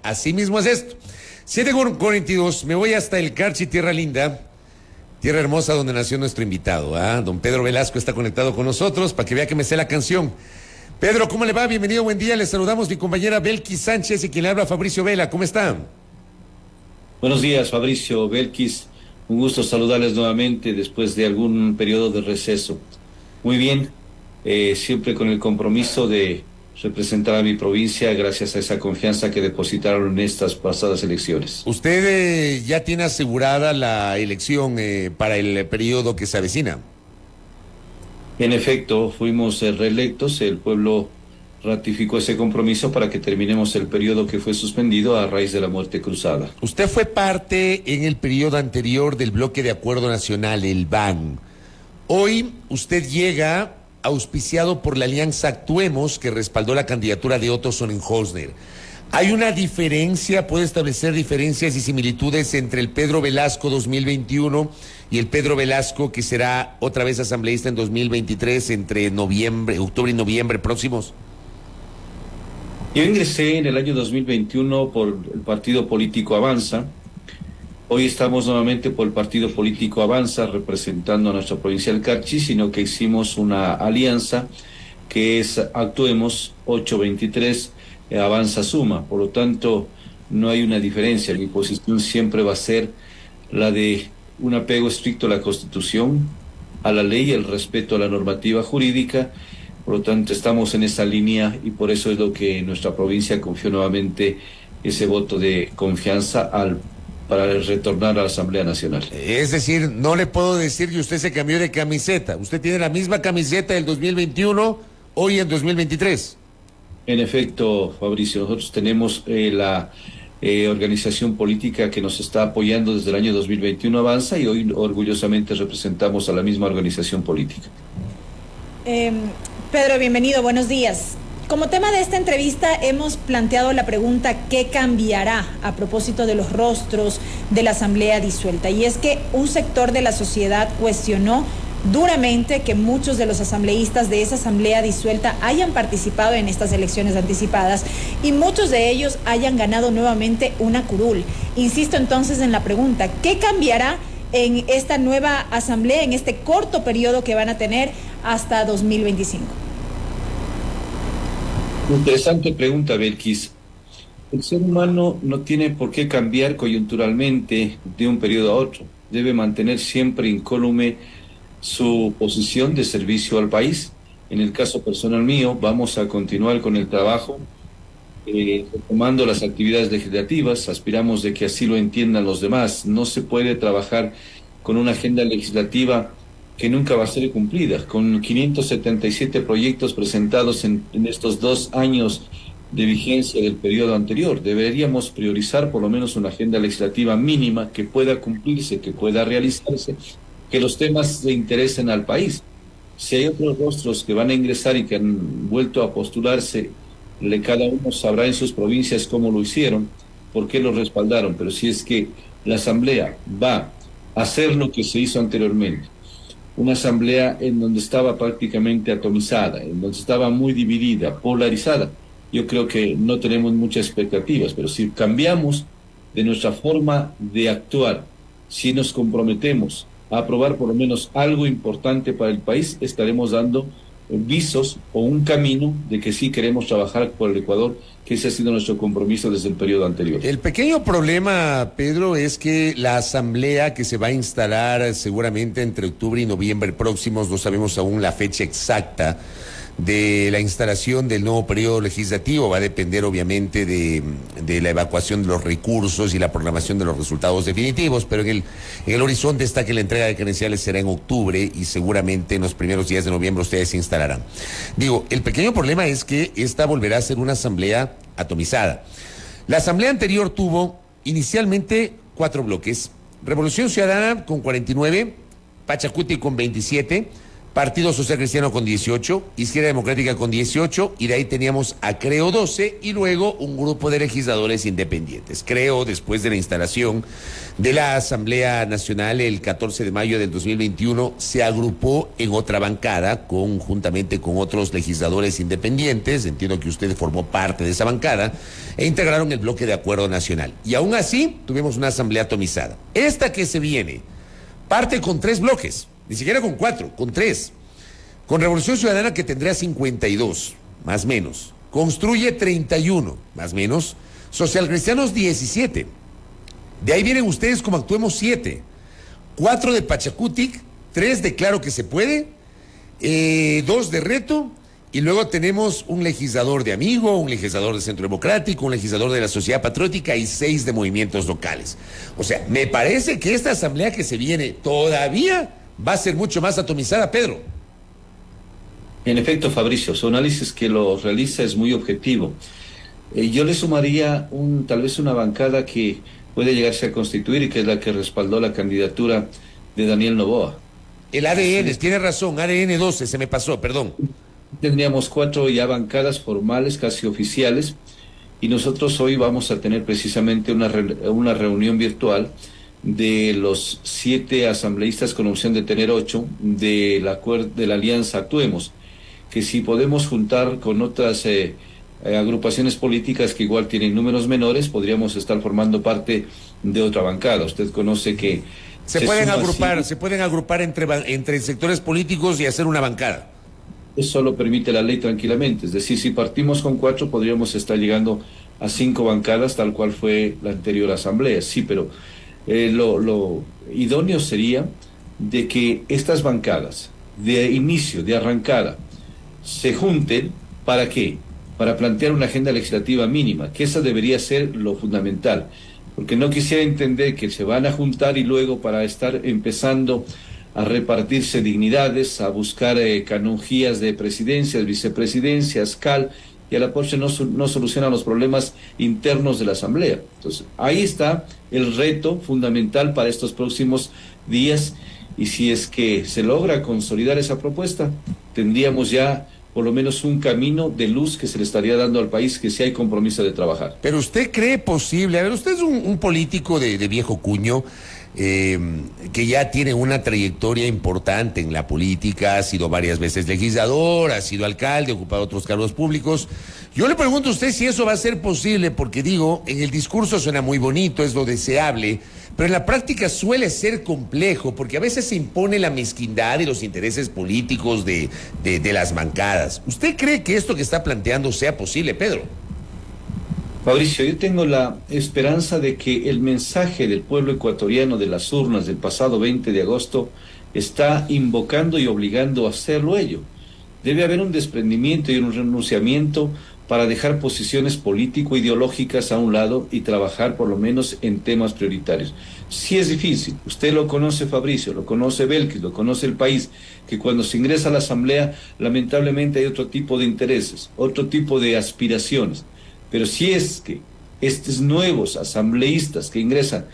Así mismo es esto. 7:42, me voy hasta el Carchi, tierra linda, tierra hermosa donde nació nuestro invitado. Don Pedro Velasco está conectado con nosotros para que vea que me sé la canción. Pedro, ¿cómo le va? Bienvenido, buen día. Le saludamos mi compañera Belkis Sánchez y quien le habla Fabricio Vela. ¿Cómo está? Buenos días, Fabricio, Belkis. Un gusto saludarles nuevamente después de algún periodo de receso. Muy bien, siempre con el compromiso de representar a mi provincia gracias a esa confianza que depositaron en estas pasadas elecciones. ¿Usted ya tiene asegurada la elección para el periodo que se avecina? En efecto, fuimos reelectos, el pueblo ratificó ese compromiso para que terminemos el periodo que fue suspendido a raíz de la muerte cruzada. Usted fue parte en el periodo anterior del Bloque de Acuerdo Nacional, el BAN. Hoy usted llega auspiciado por la Alianza Actuemos, que respaldó la candidatura de Otto Sonnenhösner. ¿Hay una diferencia, puede establecer diferencias y similitudes entre el Pedro Velasco 2021 y el Pedro Velasco que será otra vez asambleísta en 2023 entre octubre y noviembre próximos? Yo ingresé en el año 2021 por el partido político Avanza. Hoy estamos nuevamente por el partido político Avanza representando a nuestra provincia del Carchi, sino que hicimos una alianza que es Actuemos 823 Avanza Suma. Por lo tanto, no hay una diferencia. Mi posición siempre va a ser la de un apego estricto a la Constitución, a la ley, el respeto a la normativa jurídica. Por lo tanto, estamos en esa línea y por eso es lo que nuestra provincia confió nuevamente ese voto de confianza para retornar a la Asamblea Nacional. Es decir, no le puedo decir que usted se cambió de camiseta. Usted tiene la misma camiseta del 2021, hoy en 2023. En efecto, Fabricio, nosotros tenemos la organización política que nos está apoyando desde el año 2021 Avanza y hoy orgullosamente representamos a la misma organización política. Pedro, bienvenido, buenos días. Como tema de esta entrevista hemos planteado la pregunta ¿qué cambiará a propósito de los rostros de la Asamblea disuelta? Y es que un sector de la sociedad cuestionó duramente que muchos de los asambleístas de esa Asamblea disuelta hayan participado en estas elecciones anticipadas y muchos de ellos hayan ganado nuevamente una curul. Insisto entonces en la pregunta, ¿qué cambiará en esta nueva Asamblea, en este corto periodo que van a tener hasta 2025? Interesante pregunta, Belkis. El ser humano no tiene por qué cambiar coyunturalmente de un periodo a otro. Debe mantener siempre incólume su posición de servicio al país. En el caso personal mío, vamos a continuar con el trabajo, retomando las actividades legislativas. Aspiramos de que así lo entiendan los demás. No se puede trabajar con una agenda legislativa que nunca va a ser cumplida. Con 577 proyectos presentados en estos 2 años de vigencia del periodo anterior, deberíamos priorizar por lo menos una agenda legislativa mínima que pueda cumplirse, que pueda realizarse, que los temas le interesen al país. Si hay otros rostros que van a ingresar y que han vuelto a postularse, cada uno sabrá en sus provincias cómo lo hicieron, por qué lo respaldaron, pero si es que la Asamblea va a hacer lo que se hizo anteriormente, una Asamblea en donde estaba prácticamente atomizada, en donde estaba muy dividida, polarizada, yo creo que no tenemos muchas expectativas, pero si cambiamos de nuestra forma de actuar, si nos comprometemos a aprobar por lo menos algo importante para el país, estaremos dando visos o un camino de que sí queremos trabajar por el Ecuador, que ese ha sido nuestro compromiso desde el periodo anterior. El pequeño problema, Pedro, es que la asamblea que se va a instalar seguramente entre octubre y noviembre próximos, no sabemos aún la fecha exacta de la instalación del nuevo periodo legislativo, va a depender obviamente de la evacuación de los recursos y la programación de los resultados definitivos, pero en el horizonte está que la entrega de credenciales será en octubre y seguramente en los primeros días de noviembre ustedes se instalarán. Digo, el pequeño problema es que esta volverá a ser una asamblea atomizada. La asamblea anterior tuvo inicialmente 4 bloques: Revolución Ciudadana con 49, Pachacuti con 27, Partido Social Cristiano con 18, Izquierda Democrática con 18, y de ahí teníamos a Creo 12, y luego un grupo de legisladores independientes. Creo, después de la instalación de la Asamblea Nacional el 14 de mayo del 2021, se agrupó en otra bancada, juntamente con otros legisladores independientes, entiendo que usted formó parte de esa bancada, e integraron el bloque de acuerdo nacional. Y aún así, tuvimos una asamblea atomizada. Esta que se viene, parte con 3 bloques. Ni siquiera con 4, con 3. Con Revolución Ciudadana, que tendrá 52, más o menos. Construye 31, más o menos. Social Cristianos 17. De ahí vienen ustedes como Actuemos 7. 4 de Pachacutic, 3 de Claro que se puede, 2 de Reto, y luego tenemos un legislador de Amigo, un legislador de Centro Democrático, un legislador de la Sociedad Patriótica y 6 de movimientos locales. O sea, me parece que esta asamblea que se viene todavía va a ser mucho más atomizada, Pedro. En efecto, Fabricio, su análisis que lo realiza es muy objetivo. Yo le sumaría tal vez una bancada que puede llegarse a constituir y que es la que respaldó la candidatura de Daniel Noboa. El ADN, tiene razón, ADN 12, se me pasó, perdón. Tendríamos 4 ya bancadas formales, casi oficiales, y nosotros hoy vamos a tener precisamente una reunión virtual de los 7 asambleístas con opción de tener 8 de la alianza Actuemos, que si podemos juntar con otras agrupaciones políticas que igual tienen números menores, podríamos estar formando parte de otra bancada. Usted conoce que se pueden agrupar entre sectores políticos y hacer una bancada. Eso lo permite la ley tranquilamente, es decir, si partimos con 4 podríamos estar llegando a 5 bancadas, tal cual fue la anterior asamblea. Sí, pero lo idóneo sería de que estas bancadas de inicio, de arrancada, se junten. ¿Para qué? Para plantear una agenda legislativa mínima, que esa debería ser lo fundamental, porque no quisiera entender que se van a juntar y luego para estar empezando a repartirse dignidades, a buscar canonjías de presidencias, vicepresidencias, y a la postre no solucionan los problemas internos de la Asamblea. Entonces, ahí está el reto fundamental para estos próximos días, y si es que se logra consolidar esa propuesta, tendríamos ya por lo menos un camino de luz que se le estaría dando al país, que sí hay compromiso de trabajar. Pero usted cree posible, a ver, usted es un político de viejo cuño, que ya tiene una trayectoria importante en la política, ha sido varias veces legislador, ha sido alcalde, ha ocupado otros cargos públicos. Yo le pregunto a usted si eso va a ser posible, porque digo, en el discurso suena muy bonito, es lo deseable, pero en la práctica suele ser complejo, porque a veces se impone la mezquindad y los intereses políticos de las bancadas. ¿Usted cree que esto que está planteando sea posible, Pedro? Fabricio, yo tengo la esperanza de que el mensaje del pueblo ecuatoriano de las urnas del pasado 20 de agosto está invocando y obligando a hacerlo ello. Debe haber un desprendimiento y un renunciamiento para dejar posiciones político-ideológicas a un lado y trabajar por lo menos en temas prioritarios. Sí es difícil, usted lo conoce, Fabricio, lo conoce Belkis, lo conoce el país, que cuando se ingresa a la Asamblea lamentablemente hay otro tipo de intereses, otro tipo de aspiraciones. Pero si es que estos nuevos asambleístas que ingresan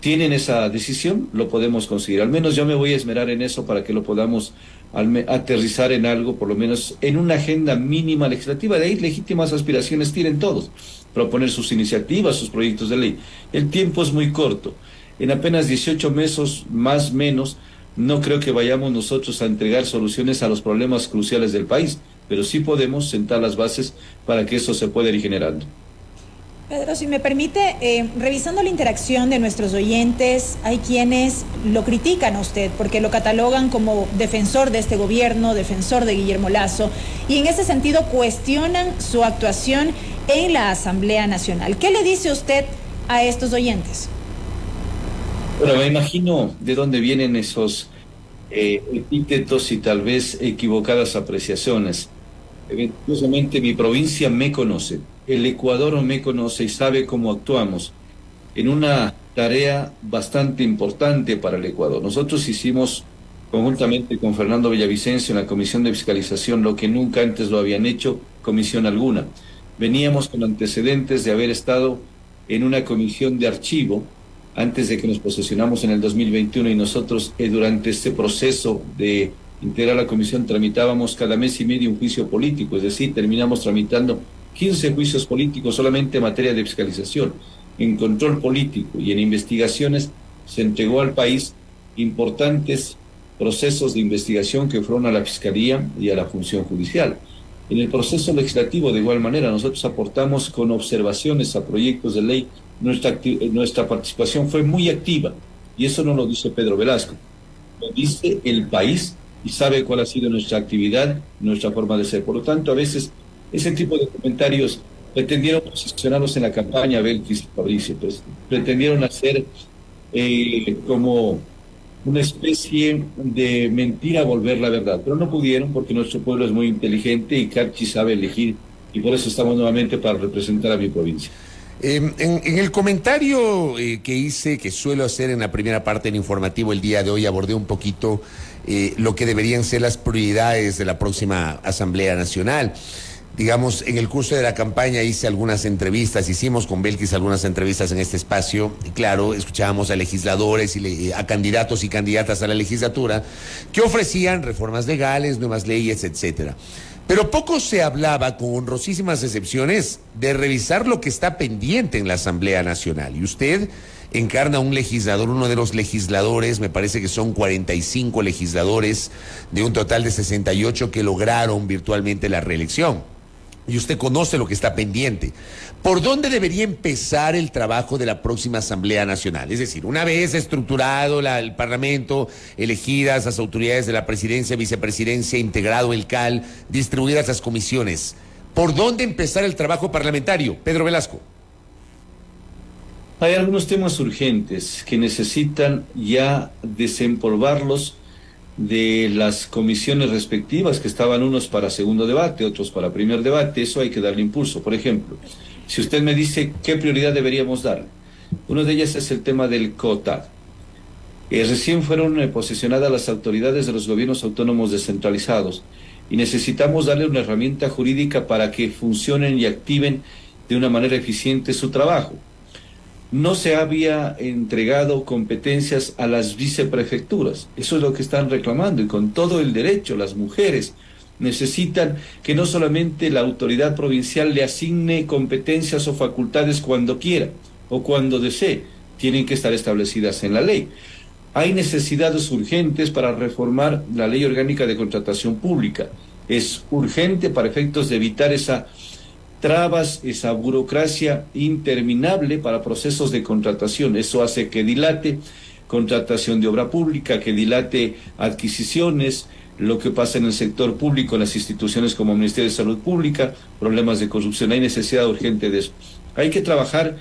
tienen esa decisión, lo podemos conseguir. Al menos yo me voy a esmerar en eso para que lo podamos aterrizar en algo, por lo menos en una agenda mínima legislativa. De ahí legítimas aspiraciones tienen todos, proponer sus iniciativas, sus proyectos de ley. El tiempo es muy corto. En apenas 18 meses, más o menos, no creo que vayamos nosotros a entregar soluciones a los problemas cruciales del país, pero sí podemos sentar las bases para que eso se pueda ir generando. Pedro, si me permite, revisando la interacción de nuestros oyentes, hay quienes lo critican a usted porque lo catalogan como defensor de este gobierno, defensor de Guillermo Lasso, y en ese sentido cuestionan su actuación en la Asamblea Nacional. ¿Qué le dice usted a estos oyentes? Bueno, me imagino de dónde vienen esos epítetos y tal vez equivocadas apreciaciones. Eventualmente mi provincia me conoce, el Ecuador me conoce y sabe cómo actuamos en una tarea bastante importante para el Ecuador. Nosotros hicimos conjuntamente con Fernando Villavicencio en la Comisión de Fiscalización lo que nunca antes lo habían hecho comisión alguna. Veníamos con antecedentes de haber estado en una comisión de archivo antes de que nos posesionamos en el 2021 y nosotros durante este proceso de integrar la comisión, tramitábamos cada mes y medio un juicio político, es decir, terminamos tramitando 15 juicios políticos solamente en materia de fiscalización. En control político y en investigaciones se entregó al país importantes procesos de investigación que fueron a la Fiscalía y a la Función Judicial. En el proceso legislativo, de igual manera, nosotros aportamos con observaciones a proyectos de ley. Nuestra participación fue muy activa, y eso no lo dice Pedro Velasco, lo dice el país y sabe cuál ha sido nuestra actividad, nuestra forma de ser. Por lo tanto, a veces ese tipo de comentarios pretendieron posicionarnos en la campaña, Belkis y Fabricio, pues pretendieron hacer como una especie de mentira volver la verdad, pero no pudieron porque nuestro pueblo es muy inteligente y Carchi sabe elegir, y por eso estamos nuevamente para representar a mi provincia. En el comentario que hice, que suelo hacer en la primera parte del informativo el día de hoy, abordé un poquito lo que deberían ser las prioridades de la próxima Asamblea Nacional. Digamos, en el curso de la campaña hice algunas entrevistas, hicimos con Belkis algunas entrevistas en este espacio, y claro, escuchábamos a legisladores y a candidatos y candidatas a la legislatura que ofrecían reformas legales, nuevas leyes, etcétera. Pero poco se hablaba, con honrosísimas excepciones, de revisar lo que está pendiente en la Asamblea Nacional. Y usted encarna un legislador, uno de los legisladores, me parece que son 45 legisladores de un total de 68 que lograron virtualmente la reelección. Y usted conoce lo que está pendiente. ¿Por dónde debería empezar el trabajo de la próxima Asamblea Nacional? Es decir, una vez estructurado el Parlamento, elegidas las autoridades de la presidencia, vicepresidencia, integrado el CAL, distribuidas las comisiones, ¿por dónde empezar el trabajo parlamentario? Pedro Velasco. Hay algunos temas urgentes que necesitan ya desempolvarlos de las comisiones respectivas, que estaban unos para segundo debate, otros para primer debate. Eso hay que darle impulso. Por ejemplo, si usted me dice qué prioridad deberíamos darle, una de ellas es el tema del COTAD. Recién fueron posesionadas las autoridades de los gobiernos autónomos descentralizados y necesitamos darle una herramienta jurídica para que funcionen y activen de una manera eficiente su trabajo. No se había entregado competencias a las viceprefecturas. Eso es lo que están reclamando, y con todo el derecho. Las mujeres necesitan que no solamente la autoridad provincial le asigne competencias o facultades cuando quiera o cuando desee, tienen que estar establecidas en la ley. Hay necesidades urgentes para reformar la Ley Orgánica de Contratación Pública. Es urgente para efectos de evitar esa trabas, esa burocracia interminable para procesos de contratación. Eso hace que dilate contratación de obra pública, que dilate adquisiciones, lo que pasa en el sector público, en las instituciones como el Ministerio de Salud Pública, problemas de corrupción. Hay necesidad urgente de eso. Hay que trabajar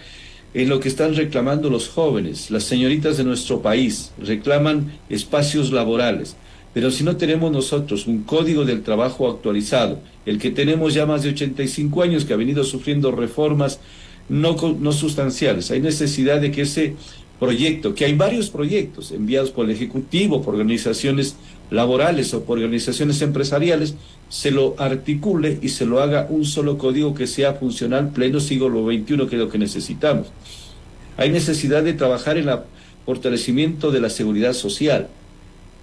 en lo que están reclamando los jóvenes. Las señoritas de nuestro país reclaman espacios laborales. Pero si no tenemos nosotros un código del trabajo actualizado, el que tenemos ya más de 85 años, que ha venido sufriendo reformas no sustanciales, hay necesidad de que ese proyecto, que hay varios proyectos enviados por el Ejecutivo, por organizaciones laborales o por organizaciones empresariales, se lo articule y se lo haga un solo código que sea funcional, pleno siglo XXI, que es lo que necesitamos. Hay necesidad de trabajar en el fortalecimiento de la seguridad social.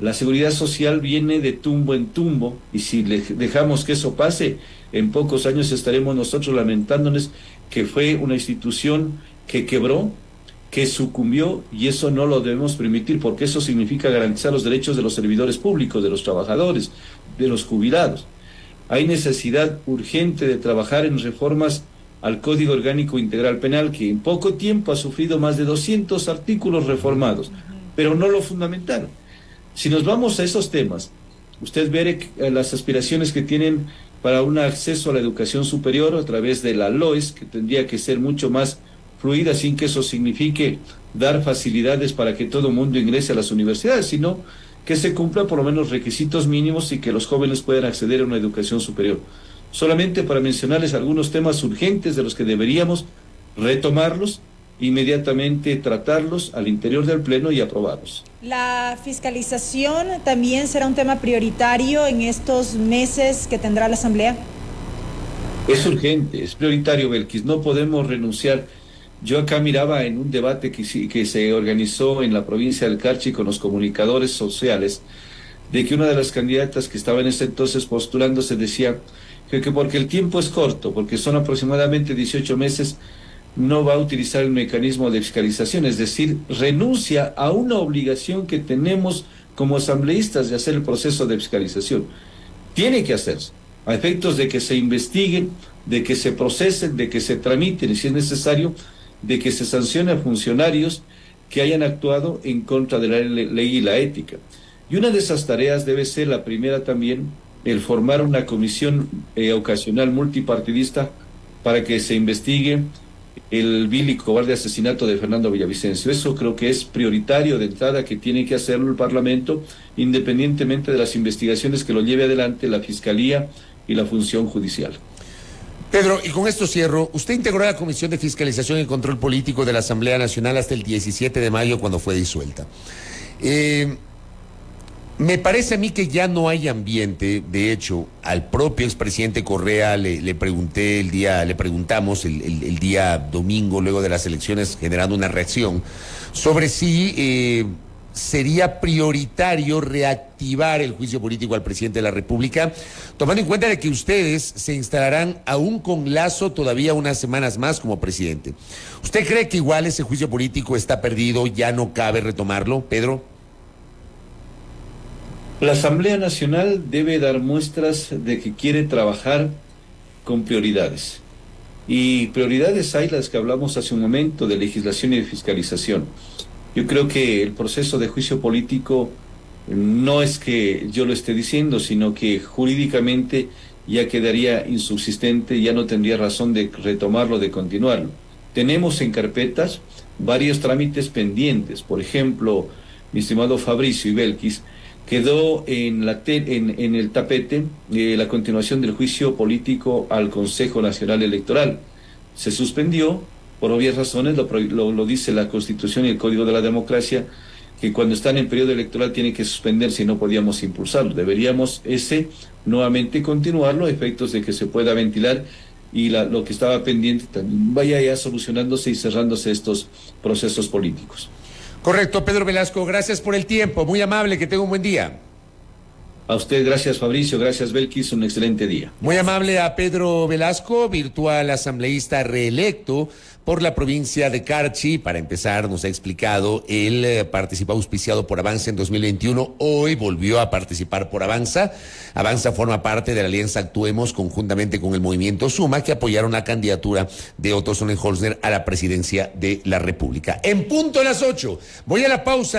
La seguridad social viene de tumbo en tumbo, y si dejamos que eso pase, en pocos años estaremos nosotros lamentándonos que fue una institución que quebró, que sucumbió, y eso no lo debemos permitir, porque eso significa garantizar los derechos de los servidores públicos, de los trabajadores, de los jubilados. Hay necesidad urgente de trabajar en reformas al Código Orgánico Integral Penal, que en poco tiempo ha sufrido más de 200 artículos reformados, pero no lo fundamentaron. Si nos vamos a esos temas, usted verá las aspiraciones que tienen para un acceso a la educación superior a través de la LOES, que tendría que ser mucho más fluida, sin que eso signifique dar facilidades para que todo el mundo ingrese a las universidades, sino que se cumplan por lo menos requisitos mínimos y que los jóvenes puedan acceder a una educación superior. Solamente para mencionarles algunos temas urgentes de los que deberíamos retomarlos, inmediatamente tratarlos al interior del Pleno y aprobarlos. La fiscalización también será un tema prioritario en estos meses que tendrá la Asamblea. Es urgente, es prioritario, Belkis, no podemos renunciar. Yo acá miraba en un debate que se organizó en la provincia del Carchi con los comunicadores sociales, de que una de las candidatas que estaba en ese entonces postulándose decía que porque el tiempo es corto, porque son aproximadamente 18 meses, no va a utilizar el mecanismo de fiscalización, es decir, renuncia a una obligación que tenemos como asambleístas de hacer el proceso de fiscalización. Tiene que hacerse, a efectos de que se investiguen, de que se procesen, de que se tramiten y si es necesario, de que se sancione a funcionarios que hayan actuado en contra de la ley y la ética. Y una de esas tareas debe ser la primera también, el formar una comisión ocasional multipartidista para que se investigue el vil y cobarde asesinato de Fernando Villavicencio. Eso creo que es prioritario de entrada, que tiene que hacerlo el Parlamento, independientemente de las investigaciones que lo lleve adelante la Fiscalía y la función judicial. Pedro, y con esto cierro, usted integró la Comisión de Fiscalización y Control Político de la Asamblea Nacional hasta el 17 de mayo, cuando fue disuelta. Me parece a mí que ya no hay ambiente. De hecho, al propio expresidente Correa le preguntamos el día domingo, luego de las elecciones, generando una reacción, sobre si sería prioritario reactivar el juicio político al presidente de la República, tomando en cuenta de que ustedes se instalarán aún con Lasso todavía unas semanas más como presidente. ¿Usted cree que igual ese juicio político está perdido, ya no cabe retomarlo, Pedro? La Asamblea Nacional debe dar muestras de que quiere trabajar con prioridades. Y prioridades hay las que hablamos hace un momento, de legislación y de fiscalización. Yo creo que el proceso de juicio político no es que yo lo esté diciendo, sino que jurídicamente ya quedaría insubsistente, ya no tendría razón de retomarlo, de continuarlo. Tenemos en carpetas varios trámites pendientes. Por ejemplo, mi estimado Fabricio y Belkis, quedó en el tapete la continuación del juicio político al Consejo Nacional Electoral. Se suspendió por obvias razones, lo dice la Constitución y el Código de la Democracia, que cuando están en periodo electoral tiene que suspenderse y no podíamos impulsarlo. Deberíamos nuevamente continuarlo a efectos de que se pueda ventilar y lo que estaba pendiente también vaya ya solucionándose y cerrándose estos procesos políticos. Correcto, Pedro Velasco, gracias por el tiempo, muy amable, que tenga un buen día. A usted, gracias Fabricio, gracias Belkis, un excelente día. Muy amable a Pedro Velasco, virtual asambleísta reelecto por la provincia de Carchi. Para empezar, nos ha explicado, él participó auspiciado por Avanza en 2021, hoy volvió a participar por Avanza. Avanza forma parte de la alianza Actuemos conjuntamente con el movimiento Suma, que apoyaron la candidatura de Otto Sonnenholzner a la presidencia de la República. En punto a las 8, voy a la pausa.